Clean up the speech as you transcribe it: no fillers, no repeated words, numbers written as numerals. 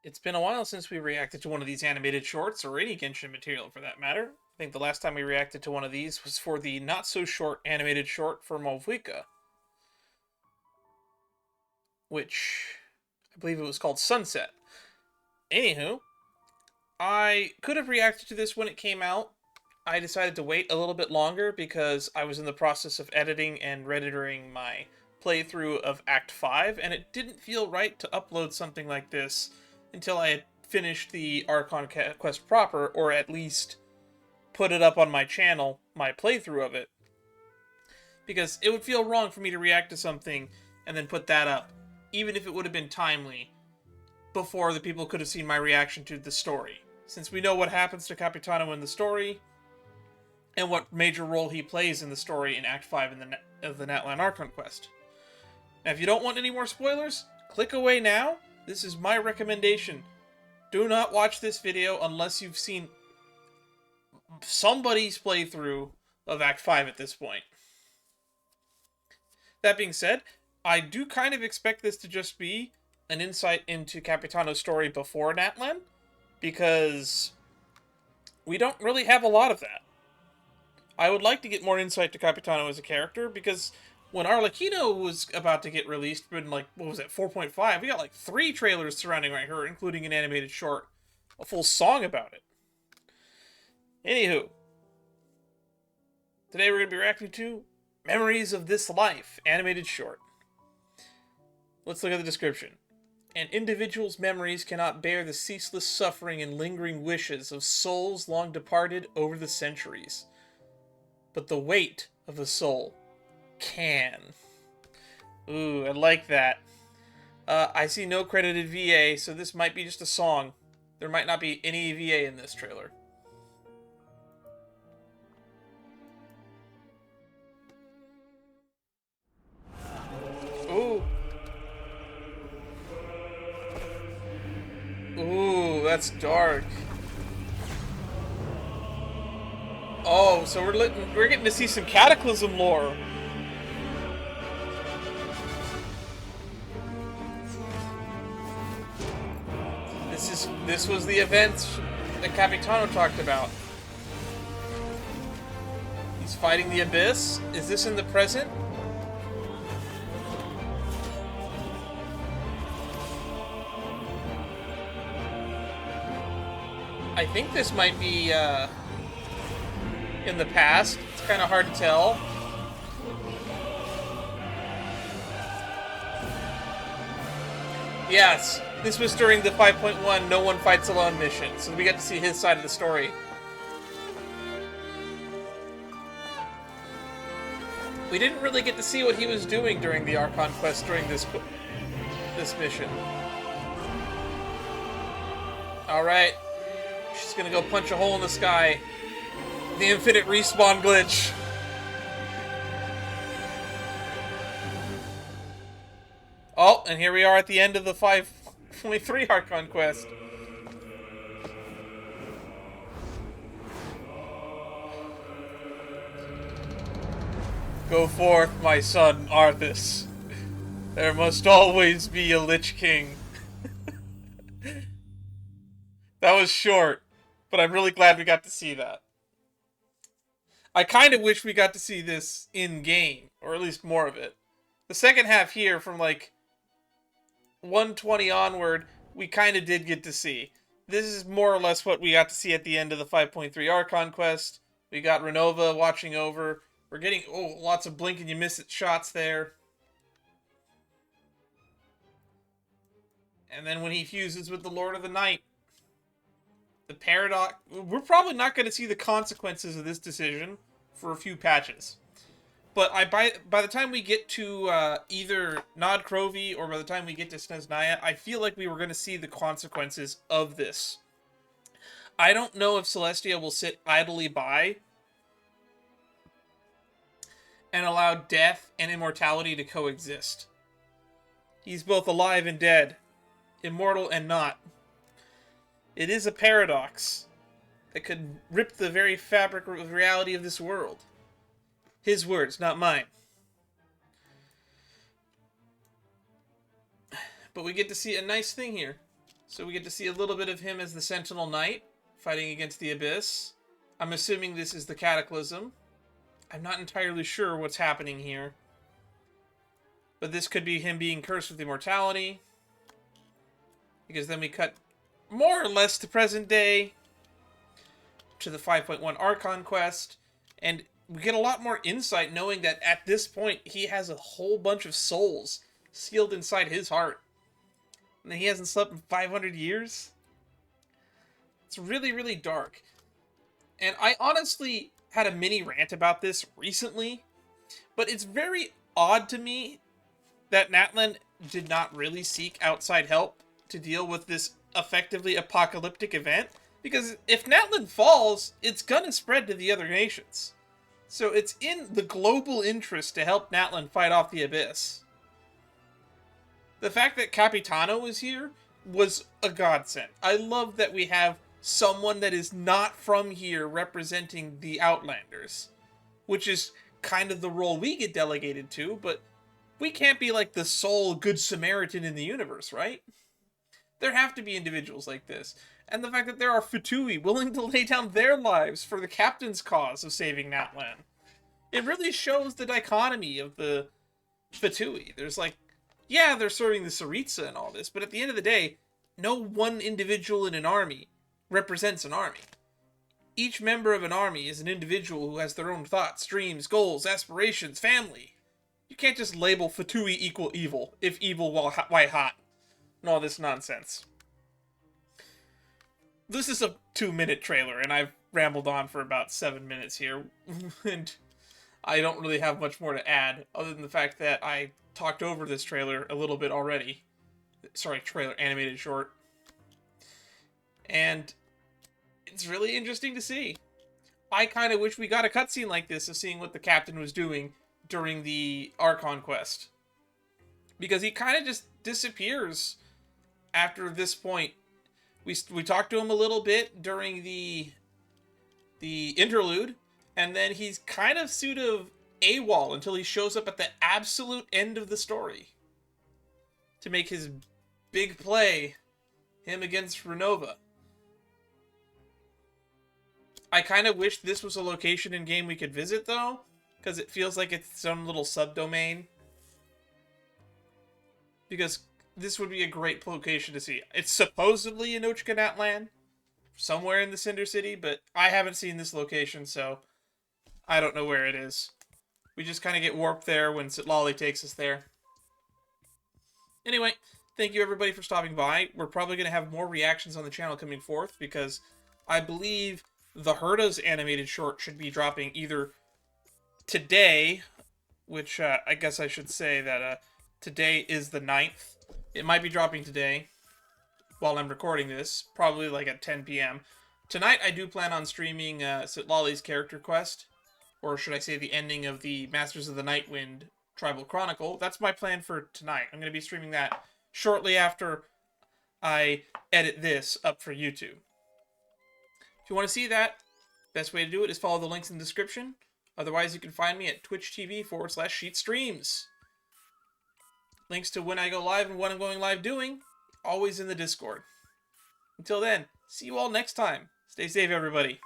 It's been a while since we reacted to one of these animated shorts, or any Genshin material for that matter. I think the last time we reacted to one of these was for the not-so-short animated short for Molvika, which I believe it was called Sunset. Anywho, I could have reacted to this when it came out. I decided to wait a little bit longer because I was in the process of editing and rendering my playthrough of Act 5, and it didn't feel right to upload something like this until I had finished the Archon quest proper, or at least put it up on my channel, my playthrough of it. Because it would feel wrong for me to react to something and then put that up, even if it would have been timely, before the people could have seen my reaction to the story. Since we know what happens to Capitano in the story, and what major role he plays in the story in Act 5 of the Natlan Archon quest. Now, if you don't want any more spoilers, click away now. This is my recommendation. Do not watch this video unless you've seen somebody's playthrough of Act 5 at this point. That being said, I do kind of expect this to just be an insight into Capitano's story before Natlan, because we don't really have a lot of that. I would like to get more insight to Capitano as a character, because when Arlecchino was about to get released in, like, what was it, 4.5, we got like 3 trailers surrounding her, including an animated short. A full song about it. Anywho, today we're going to be reacting to Memories of This Life, animated short. Let's look at the description. An individual's memories cannot bear the ceaseless suffering and lingering wishes of souls long departed over the centuries. But the weight of the soul can. Ooh, I like that. I see no credited VA, so this might be just a song. There might not be any VA in this trailer. Ooh. Ooh, that's dark. Oh, so we're getting to see some Cataclysm lore. This was the event that Capitano talked about. He's fighting the Abyss. Is this in the present? I think this might be in the past. It's kind of hard to tell. Yes, this was during the 5.1 No One Fights Alone mission, so we got to see his side of the story. We didn't really get to see what he was doing during the Archon quest during this mission. Alright, she's gonna go punch a hole in the sky. The infinite respawn glitch. Oh, and here we are at the end of the 5.3 Archon quest. Go forth, my son, Arthas. There must always be a Lich King. That was short, but I'm really glad we got to see that. I kind of wish we got to see this in-game, or at least more of it. The second half here, from like 120 onward, we kind of did get to see. This is more or less what we got to see at the end of the 5.3 Archon quest. We got Renova watching over. We're getting lots of blink and you miss it shots there. And then when he fuses with the Lord of the Night, the paradox. We're probably not going to see the consequences of this decision for a few patches. But by the time we get to either Nod Krovi or by the time we get to Snezhnaya, I feel like we were going to see the consequences of this. I don't know if Celestia will sit idly by and allow death and immortality to coexist. He's both alive and dead, immortal and not. It is a paradox that could rip the very fabric of reality of this world. His words, not mine. But we get to see a nice thing here. So we get to see a little bit of him as the Sentinel Knight, fighting against the Abyss. I'm assuming this is the Cataclysm. I'm not entirely sure what's happening here. But this could be him being cursed with immortality. Because then we cut more or less to present day, to the 5.1 Archon quest, and we get a lot more insight knowing that at this point he has a whole bunch of souls sealed inside his heart. And he hasn't slept in 500 years. It's really, really dark. And I honestly had a mini rant about this recently, but it's very odd to me that Natlan did not really seek outside help to deal with this effectively apocalyptic event, because if Natlan falls, it's gonna spread to the other nations. So it's in the global interest to help Natlan fight off the Abyss. The fact that Capitano is here was a godsend. I love that we have someone that is not from here representing the Outlanders, which is kind of the role we get delegated to, but we can't be like the sole Good Samaritan in the universe, right? There have to be individuals like this. And the fact that there are Fatui willing to lay down their lives for the captain's cause of saving Natlan. It really shows the dichotomy of the Fatui. There's like, yeah, they're serving the Saritsa and all this, but at the end of the day, no one individual in an army represents an army. Each member of an army is an individual who has their own thoughts, dreams, goals, aspirations, family. You can't just label Fatui equal evil, if evil why hot, and all this nonsense. This is a 2-minute trailer, and I've rambled on for about 7 minutes here, and I don't really have much more to add, other than the fact that I talked over this trailer a little bit already. Sorry, trailer, animated short. And it's really interesting to see. I kind of wish we got a cutscene like this of seeing what the captain was doing during the Archon quest. Because he kind of just disappears after this point. We talked to him a little bit during the interlude, and then he's kind of sort of AWOL until he shows up at the absolute end of the story to make his big play, him against Renova. I kind of wish this was a location in game we could visit, though, because it feels like it's its own little subdomain. Because this would be a great location to see. It's supposedly in Ochkanatlan, somewhere in the Cinder City, but I haven't seen this location, so I don't know where it is. We just kind of get warped there when Sitlali takes us there. Anyway, thank you everybody for stopping by. We're probably going to have more reactions on the channel coming forth, because I believe the Herda's animated short should be dropping either today, which I guess I should say that today is the 9th. It might be dropping today while I'm recording this, probably like at 10 p.m. Tonight I do plan on streaming Sitlali's character quest, or should I say the ending of the Masters of the Nightwind Tribal Chronicle. That's my plan for tonight. I'm going to be streaming that shortly after I edit this up for YouTube. If you want to see that, best way to do it is follow the links in the description. Otherwise, you can find me at twitch.tv/sheetstreams. Links to when I go live and what I'm going live doing, always in the Discord. Until then, see you all next time. Stay safe, everybody.